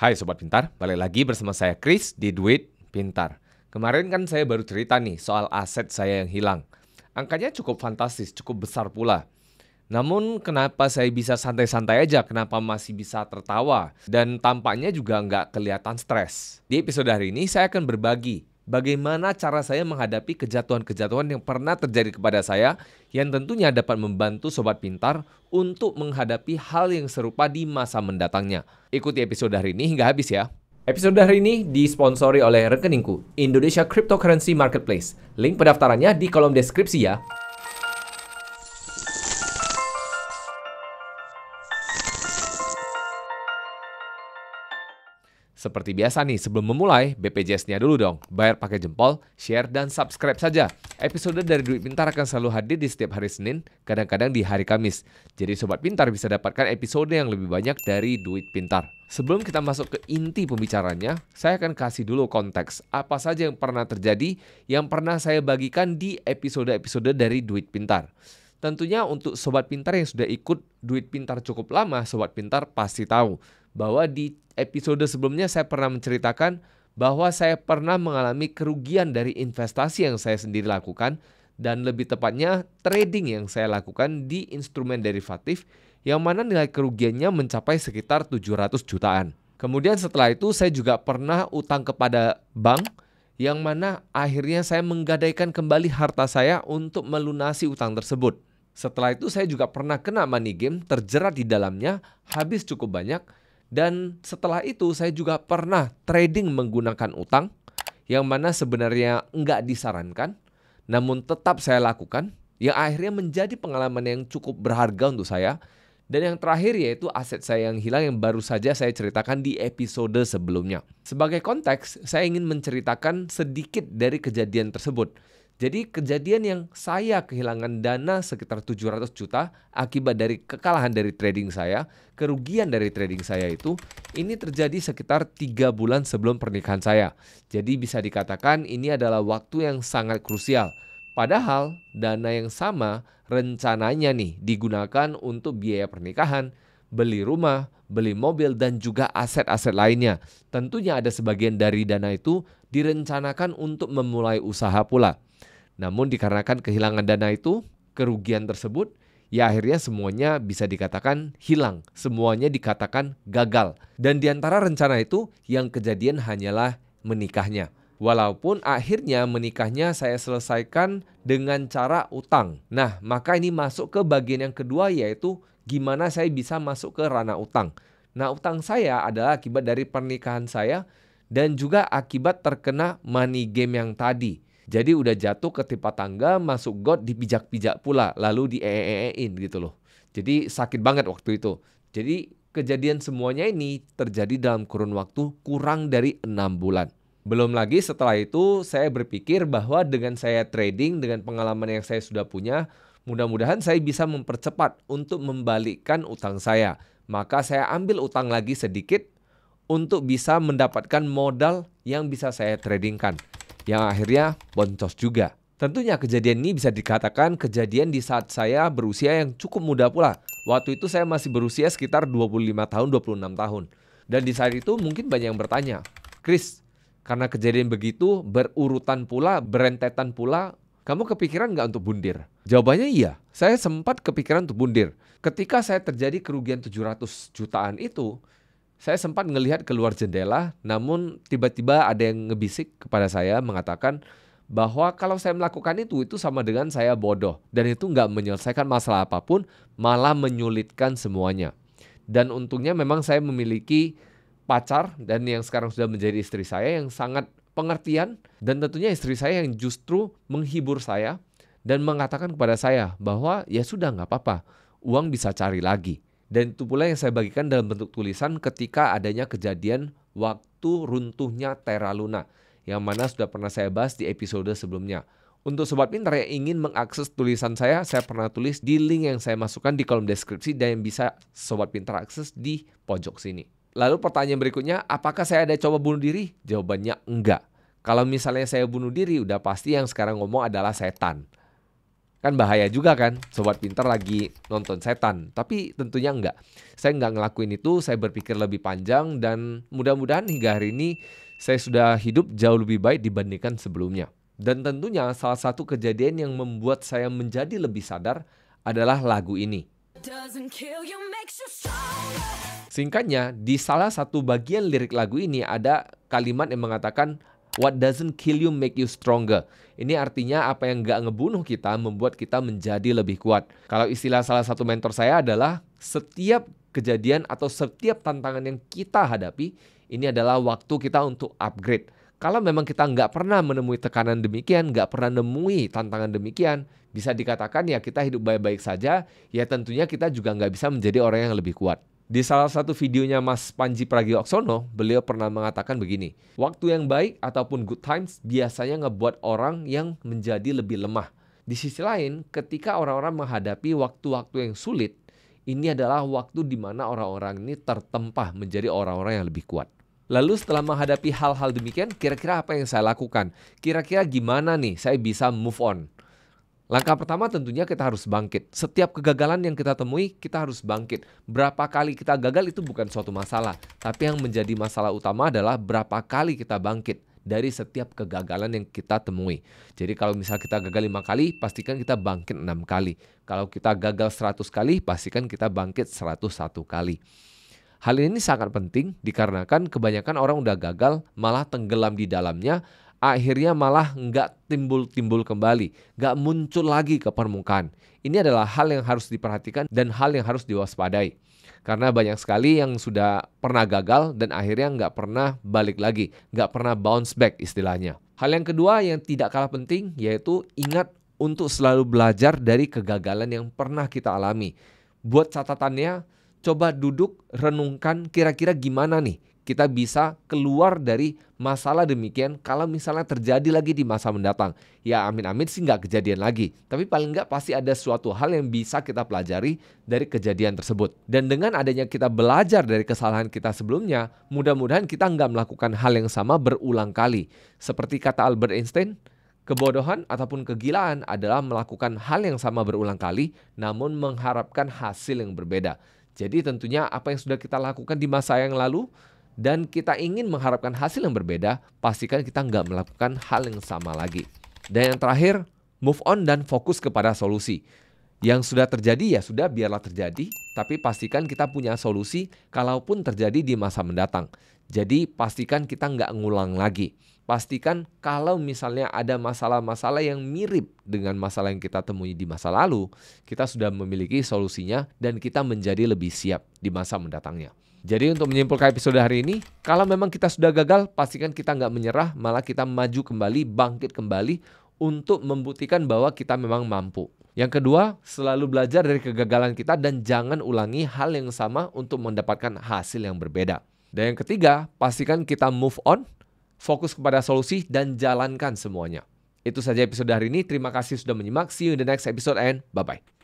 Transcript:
Hai Sobat Pintar, balik lagi bersama saya Chris di Duit Pintar. Kemarin kan saya baru cerita nih soal aset saya yang hilang. Angkanya cukup fantastis, cukup besar pula. Namun kenapa saya bisa santai-santai aja, kenapa masih bisa tertawa, dan tampaknya juga nggak kelihatan stres. Di episode hari ini saya akan berbagi bagaimana cara saya menghadapi kejatuhan-kejatuhan yang pernah terjadi kepada saya yang tentunya dapat membantu Sobat Pintar untuk menghadapi hal yang serupa di masa mendatangnya. Ikuti episode hari ini hingga habis ya. Episode hari ini disponsori oleh rekeningku, Indonesia Cryptocurrency Marketplace. Link pendaftarannya di kolom deskripsi ya. Seperti biasa nih, sebelum memulai, BPJS-nya dulu dong. Bayar pakai jempol, share, dan subscribe saja. Episode dari Duit Pintar akan selalu hadir di setiap hari Senin, kadang-kadang di hari Kamis. Jadi Sobat Pintar bisa dapatkan episode yang lebih banyak dari Duit Pintar. Sebelum kita masuk ke inti pembicaranya, saya akan kasih dulu konteks apa saja yang pernah terjadi, yang pernah saya bagikan di episode-episode dari Duit Pintar. Tentunya untuk Sobat Pintar yang sudah ikut Duit Pintar cukup lama, Sobat Pintar pasti tahu bahwa di episode sebelumnya saya pernah menceritakan bahwa saya pernah mengalami kerugian dari investasi yang saya sendiri lakukan dan lebih tepatnya trading yang saya lakukan di instrumen derivatif yang mana nilai kerugiannya mencapai sekitar 700 jutaan. Kemudian setelah itu saya juga pernah utang kepada bank yang mana akhirnya saya menggadaikan kembali harta saya untuk melunasi utang tersebut. Setelah itu saya juga pernah kena money game, terjerat di dalamnya, habis cukup banyak. Dan setelah itu saya juga pernah trading menggunakan utang yang mana sebenarnya nggak disarankan, namun tetap saya lakukan, yang akhirnya menjadi pengalaman yang cukup berharga untuk saya. Dan yang terakhir yaitu aset saya yang hilang yang baru saja saya ceritakan di episode sebelumnya. Sebagai konteks, saya ingin menceritakan sedikit dari kejadian tersebut. Jadi kejadian yang saya kehilangan dana sekitar 700 juta akibat dari kekalahan dari trading saya, kerugian dari trading saya itu, ini terjadi sekitar 3 bulan sebelum pernikahan saya. Jadi bisa dikatakan ini adalah waktu yang sangat krusial. Padahal dana yang sama rencananya nih digunakan untuk biaya pernikahan, beli rumah, beli mobil, dan juga aset-aset lainnya. Tentunya ada sebagian dari dana itu direncanakan untuk memulai usaha pula. Namun dikarenakan kehilangan dana itu, kerugian tersebut, ya akhirnya semuanya bisa dikatakan hilang. Semuanya dikatakan gagal. Dan diantara rencana itu, yang kejadian hanyalah menikahnya. Walaupun akhirnya menikahnya saya selesaikan dengan cara utang. Nah, maka ini masuk ke bagian yang kedua yaitu gimana saya bisa masuk ke ranah utang. Nah, utang saya adalah akibat dari pernikahan saya dan juga akibat terkena money game yang tadi. Jadi udah jatuh ketimpa tangga, masuk got, dipijak-pijak pula, lalu dieein gitu loh. Jadi sakit banget waktu itu. Jadi kejadian semuanya ini terjadi dalam kurun waktu kurang dari 6 bulan. Belum lagi setelah itu saya berpikir bahwa dengan saya trading, dengan pengalaman yang saya sudah punya, mudah-mudahan saya bisa mempercepat untuk membalikkan utang saya. Maka saya ambil utang lagi sedikit untuk bisa mendapatkan modal yang bisa saya tradingkan. Yang akhirnya boncos juga. Tentunya kejadian ini bisa dikatakan kejadian di saat saya berusia yang cukup muda pula. Waktu itu saya masih berusia sekitar 25 tahun, 26 tahun. Dan di saat itu mungkin banyak yang bertanya, Chris, karena kejadian begitu berurutan pula, berentetan pula, kamu kepikiran nggak untuk bundir? Jawabannya iya, saya sempat kepikiran untuk bundir. Ketika saya terjadi kerugian 700 jutaan itu, saya sempat ngelihat keluar jendela, namun tiba-tiba ada yang ngebisik kepada saya mengatakan bahwa kalau saya melakukan itu sama dengan saya bodoh. Dan itu nggak menyelesaikan masalah apapun, malah menyulitkan semuanya. Dan untungnya memang saya memiliki pacar dan yang sekarang sudah menjadi istri saya yang sangat pengertian. Dan tentunya istri saya yang justru menghibur saya dan mengatakan kepada saya bahwa ya sudah nggak apa-apa, uang bisa cari lagi. Dan itu pula yang saya bagikan dalam bentuk tulisan ketika adanya kejadian waktu runtuhnya Terra Luna. Yang mana sudah pernah saya bahas di episode sebelumnya. Untuk Sobat Pintar yang ingin mengakses tulisan saya pernah tulis di link yang saya masukkan di kolom deskripsi dan yang bisa Sobat Pintar akses di pojok sini. Lalu pertanyaan berikutnya, apakah saya ada coba bunuh diri? Jawabannya enggak. Kalau misalnya saya bunuh diri, udah pasti yang sekarang ngomong adalah setan. Kan bahaya juga kan, Sobat Pintar lagi nonton setan. Tapi tentunya enggak. Saya enggak ngelakuin itu, saya berpikir lebih panjang dan mudah-mudahan hingga hari ini saya sudah hidup jauh lebih baik dibandingkan sebelumnya. Dan tentunya salah satu kejadian yang membuat saya menjadi lebih sadar adalah lagu ini. Singkatnya, di salah satu bagian lirik lagu ini ada kalimat yang mengatakan what doesn't kill you make you stronger. Ini artinya apa yang nggak ngebunuh kita membuat kita menjadi lebih kuat. Kalau istilah salah satu mentor saya adalah setiap kejadian atau setiap tantangan yang kita hadapi, ini adalah waktu kita untuk upgrade. Kalau memang kita nggak pernah menemui tekanan demikian, nggak pernah nemui tantangan demikian, bisa dikatakan ya kita hidup baik-baik saja, ya tentunya kita juga nggak bisa menjadi orang yang lebih kuat. Di salah satu videonya Mas Panji Pragiwaksono, beliau pernah mengatakan begini, waktu yang baik ataupun good times biasanya ngebuat orang yang menjadi lebih lemah. Di sisi lain, ketika orang-orang menghadapi waktu-waktu yang sulit, ini adalah waktu di mana orang-orang ini tertempah menjadi orang-orang yang lebih kuat. Lalu setelah menghadapi hal-hal demikian, kira-kira apa yang saya lakukan? Kira-kira gimana nih saya bisa move on? Langkah pertama tentunya kita harus bangkit. Setiap kegagalan yang kita temui, kita harus bangkit. Berapa kali kita gagal itu bukan suatu masalah. Tapi yang menjadi masalah utama adalah berapa kali kita bangkit dari setiap kegagalan yang kita temui. Jadi kalau misal kita gagal 5 kali, pastikan kita bangkit 6 kali. Kalau kita gagal 100 kali, pastikan kita bangkit 101 kali. Hal ini sangat penting dikarenakan kebanyakan orang udah gagal, malah tenggelam di dalamnya, akhirnya malah nggak timbul-timbul kembali, nggak muncul lagi ke permukaan. Ini adalah hal yang harus diperhatikan dan hal yang harus diwaspadai. Karena banyak sekali yang sudah pernah gagal dan akhirnya nggak pernah balik lagi, nggak pernah bounce back istilahnya. Hal yang kedua yang tidak kalah penting yaitu ingat untuk selalu belajar dari kegagalan yang pernah kita alami. Buat catatannya, coba duduk, renungkan kira-kira gimana nih kita bisa keluar dari masalah demikian kalau misalnya terjadi lagi di masa mendatang. Ya amin-amin sih nggak kejadian lagi. Tapi paling nggak pasti ada suatu hal yang bisa kita pelajari dari kejadian tersebut. Dan dengan adanya kita belajar dari kesalahan kita sebelumnya, mudah-mudahan kita nggak melakukan hal yang sama berulang kali. Seperti kata Albert Einstein, kebodohan ataupun kegilaan adalah melakukan hal yang sama berulang kali namun mengharapkan hasil yang berbeda. Jadi tentunya apa yang sudah kita lakukan di masa yang lalu dan kita ingin mengharapkan hasil yang berbeda, pastikan kita nggak melakukan hal yang sama lagi. Dan yang terakhir, move on dan fokus kepada solusi. Yang sudah terjadi ya sudah biarlah terjadi, tapi pastikan kita punya solusi kalaupun terjadi di masa mendatang. Jadi pastikan kita nggak ngulang lagi. Pastikan kalau misalnya ada masalah-masalah yang mirip dengan masalah yang kita temui di masa lalu, kita sudah memiliki solusinya dan kita menjadi lebih siap di masa mendatangnya. Jadi untuk menyimpulkan episode hari ini, kalau memang kita sudah gagal, pastikan kita nggak menyerah, malah kita maju kembali, bangkit kembali untuk membuktikan bahwa kita memang mampu. Yang kedua, selalu belajar dari kegagalan kita dan jangan ulangi hal yang sama untuk mendapatkan hasil yang berbeda. Dan yang ketiga, pastikan kita move on, fokus kepada solusi dan jalankan semuanya. Itu saja episode hari ini. Terima kasih sudah menyimak. See you in the next episode and bye-bye.